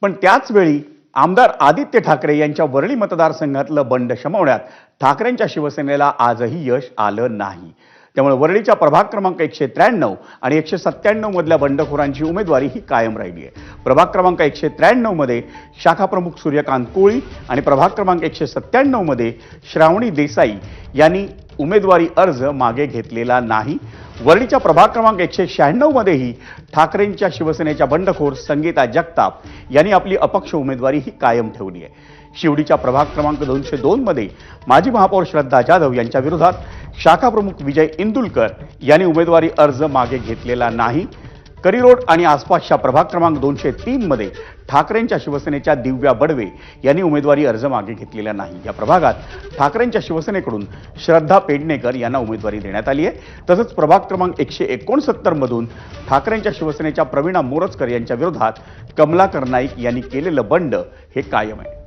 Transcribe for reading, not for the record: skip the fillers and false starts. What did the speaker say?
पण त्याच वेळी आमदार आदित्य ठाकरे यांच्या वरळी मतदारसंघातलं बंड शमवण्यात ठाकरेंच्या शिवसेनेला आजही यश आलं नाही। त्यामुळे वरळीच्या प्रभाग क्रमांक 193 आणि 197 मधल्या बंडखोरांची उमेदवारी ही कायम राहिली आहे। प्रभाग क्रमांक 193 मध्ये शाखा प्रमुख सूर्यकांत कोळी आणि प्रभाग क्रमांक 197 मध्ये श्रावणी देसाई यांनी उमेदवारी अर्ज मागे घेतलेला नाही। वरळीच्या प्रभाग क्रमांक 196 मध्येही ठाकरेंच्या शिवसेनेच्या बंडखोर संगीता जगताप यांनी आपली अपक्ष उमेदवारी ही कायम ठेवली आहे। शिवडीच्या प्रभाग क्रमांक 202 मध्ये माजी महापौर श्रद्धा जाधव यांच्या विरोधात शाखा प्रमुख विजय इंदुलकर यांनी उमेदवारी अर्ज मागे घेतलेला नाही। करीरोड आणि आसपासच्या प्रभाग क्रमांक 203 मध्ये ठाकरेंच्या शिवसेनेच्या दिव्या बडवे यांनी उमेदवारी अर्ज मागे घेतलेला नाही। या प्रभागात ठाकरेंच्या शिवसेनेकडून श्रद्धा पेडणेकर यांना उमेदवारी देण्यात आली आहे। तसंच प्रभाग क्रमांक 169 मधून ठाकरेंच्या शिवसेनेच्या प्रवीणा मोरजकर यांच्या विरोधात कमलाकर नाईक यांनी केलेलं बंड हे कायम आहे।